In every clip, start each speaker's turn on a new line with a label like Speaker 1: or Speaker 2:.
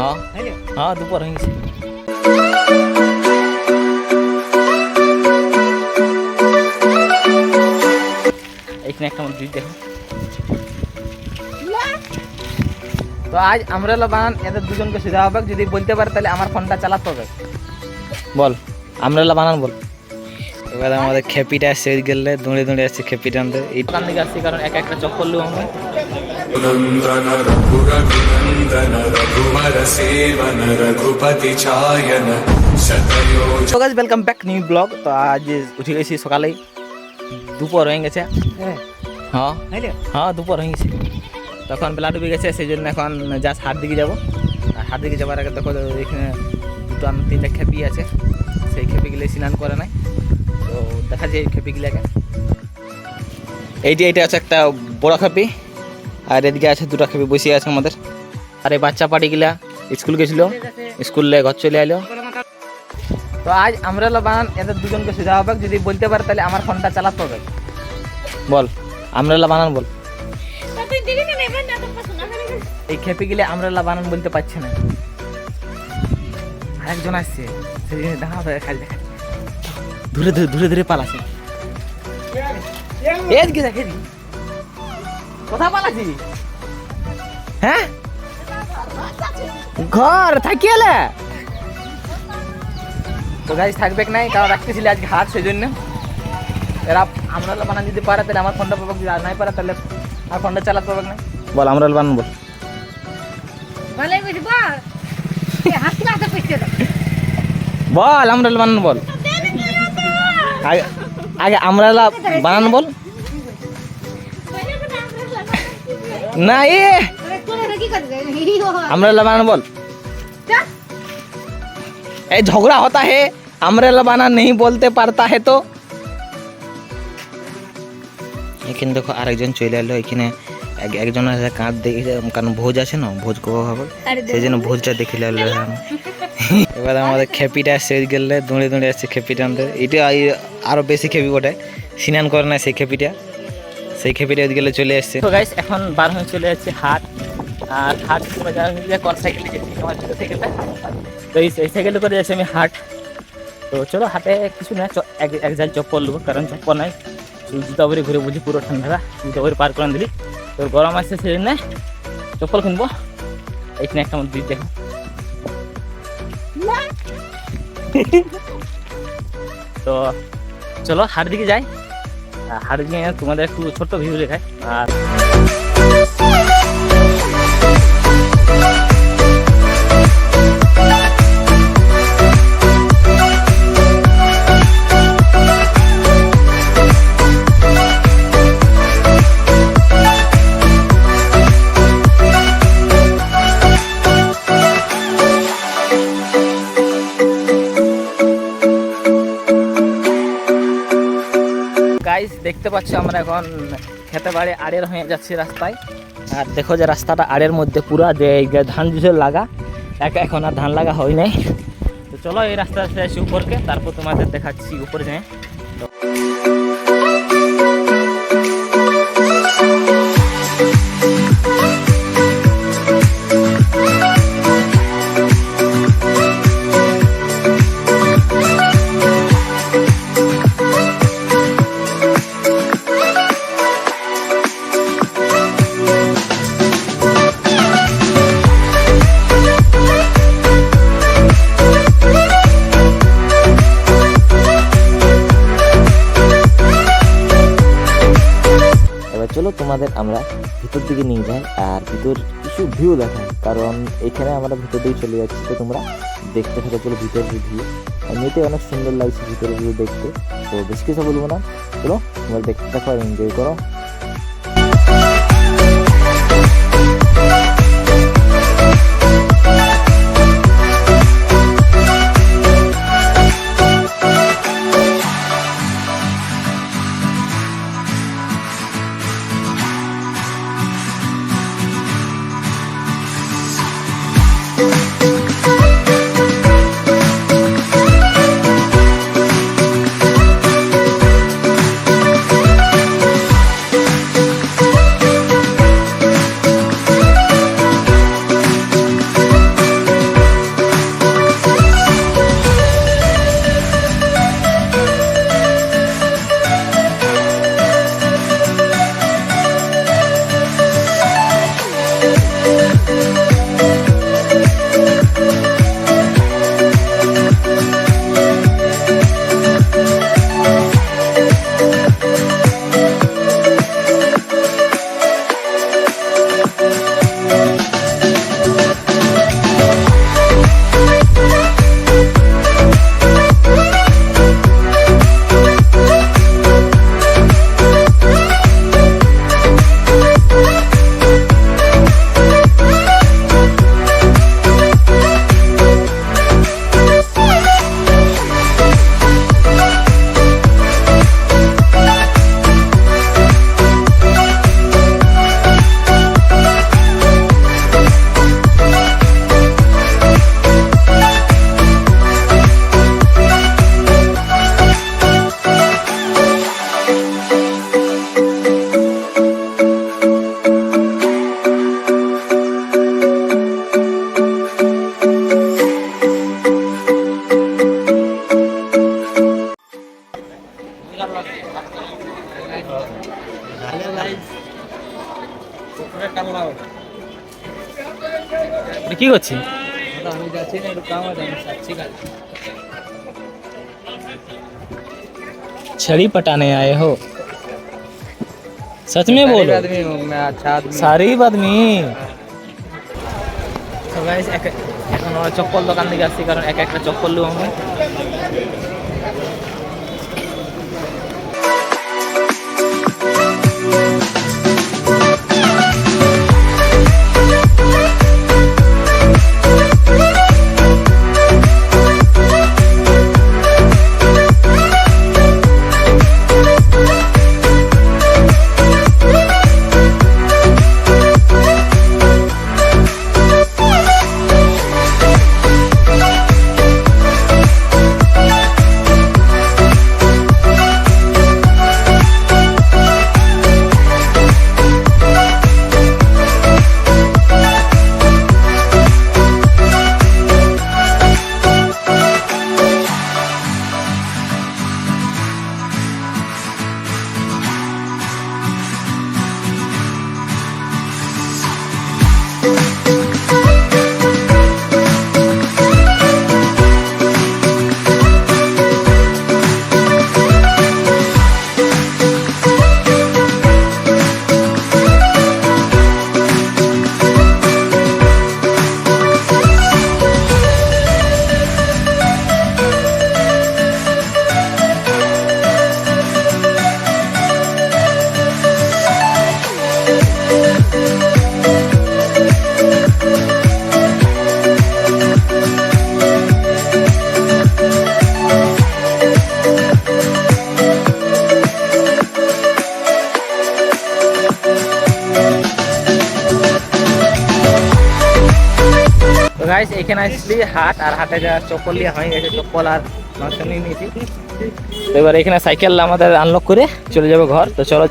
Speaker 1: हाँ हाँ दोपहर হয়ে গেছে। এখানে একটা মন্দির দেখো। তো আজ আমরেলা বানান এদের দুজনকে সুবিধা হবে, যদি বলতে পারে তাহলে আমার ফোনটা চালাতে হবে। বল আমরেলা বানান বল। এবার আমাদের খেপিটা আসছে ওই গেলে দৌড়ে দৌড়ে আসছে খেপিটা আনতে। এই দোকান থেকে আসছি কারণ এক একটা চপ্পল লু আমি। তো guys welcome back new blog. তো আজ উঠে গেছি সকালেই, দুপুর হয়ে গেছে। হ্যাঁ হ্যাঁ দুপুর হয়ে গেছে, তখন বেলা ডুবে গেছে, সেই জন্য এখন জাস্ট হাট দিকে যাবো। আর হাট দিকে যাওয়ার আগে দেখো এখানে দুটো তিনটা খেপি আছে, সেই খেপিগুলো স্নান করে নাই। তো দেখা যায় এই খেপিগুলাকে, এইটা আছে একটা বড় খেপি, আর এদিকে আছে দুটো খেপি বসে আছে আমাদের। আর এই বাচ্চা পাটিগুলা স্কুল গেছিলো, স্কুলে ঘর চলে এলো। তো আজ আমরেলা বানান এদের দুজনকে সুবিধা হবে, যদি বলতে পারে তাহলে আমার ফোনটা চালাতে হবে। বল আমরেলা বানান বল। এই খেপে গেলে আমরেলা বানান বলতে পারছে না, আরেকজন আসছে সেই জন্য দেখা খালি দেখা ধরে ধরে ধরে ধরে পালাছে। এদিকে দেখে দি কোথা পালাছি? হ্যাঁ ঘর থাকি এলে তো গাছ থাকবে নাই, কারণ রাখতেছিলি আজকে হাট, সেই জন্য এরা আমরেলা বানান যদি পারে তাহলে আমার ফোনটা পাবো, যদি আর নাই পারে তাহলে আমার ফোনটা চালাতে পারবে না। বল আমরেলা বানান বল। বল আমরেলা বানান বল, আগে আমরেলা বানান বল। না এ আমরেলা বানান বল। এই ঝগড়া होता है, আমরেলা বানান नहीं बोलते पारता है। তো এখানে দেখো আরেকজন চলে এলো, এখানে একজনের কাঁধ দেখে, কারণ ভোজ আছে না, ভোজ কবা হবে, সেই জন্য ভোজটা দেখে এলো। এবার আমাদের খেপিটা আসছে ওই গেলে দৌড়ে দৌড়ে আসছে খেপিটা আনতে। এটা আরো বেশি খেপি ওঠে, স্নান করে না সেই খেপিটা, সেই খেপিটা ওই গেলে চলে আসছে। তো গাইস এখন বার হয়ে চলে যাচ্ছে হাট। আর হাট কর সাইকেলে যেতে আমার সাইকেলটা, তো এই সাইকেলে করে যাচ্ছি আমি হাট। তো চলো হাটে কিছু না, এক জাল চপ্পল নেবো, কারণ চপ্পল নাই, জুতা পরে ঘুরে বুঝি পুরো ঠান্ডা, জুতা পরে পার করে দিলি তোর গরম আসছে, সেই জন্য চপ্পল কিনবো। এখানে একটা মন্দির দেখো। তো চলো হাট দিকে যাই, হাট গিয়ে তোমাদের একটু ছোট্ট ভিউ দেখায়। আর দেখতে পাচ্ছি আমরা এখন খেতে বাড়ি আড়ের হয়ে যাচ্ছি রাস্তায়। আর দেখো যে রাস্তাটা আড়ের মধ্যে পুরা যে ধান জুসের লাগা, এখন আর ধান লাগা হয় নাই। তো চলো এই রাস্তা আসছি উপরকে, তারপর তোমাদের দেখাচ্ছি উপরে যায়। চলো তোমাদের আমরা ভিতর দিকে নিয়ে যাই, আর ভিতর কিছু ভিউ দেখাই, কারণ এখানে আমরা ভিতর দিকে চলে যাচ্ছি। তো তোমরা দেখতে থাকো, চলো ভিতরের ভিউ। এমনিতে অনেক সুন্দর লাগছে ভিতরের ভিউ দেখতে, তো বেশি কিছু বলবো না, চলো তোমরা দেখতে থাকো আর এনজয় করো। কি করছি?
Speaker 2: আমি যাচ্ছি না, একটু কাম আছে, আমি যাচ্ছি কাজ।
Speaker 1: छड़ी पटाने आए हो? सच में बोलो।
Speaker 2: आदमी हूँ मैं, अच्छा आदमी।
Speaker 1: शरीफ आदमी। তো গাইস এখন আমরা চপ্পল দোকান থেকে আসছি, কারণ এক একটা চপ্পল নেবো আমরা। গাইস এখানে আসলি হাট, আর হাটে যা চপ্পল লিয়া হয়ে গেছে, চপ্পল আর মাংস নিয়ে নিয়েছি। তো এবার এখানে সাইকেল আমাদের আনলক করে চলে যাবো ঘর। তো চলো।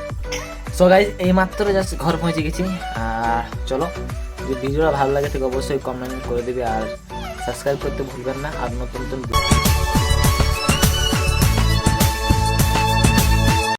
Speaker 1: সো গাইস এই মাত্র জাস্ট ঘর পৌঁছে গেছি। আর চলো, যদি ভিডিওটা ভালো লাগে থাকে অবশ্যই কমেন্ট করে দিবে, আর সাবস্ক্রাইব করতে ভুলবেন না। আর নতুন নতুন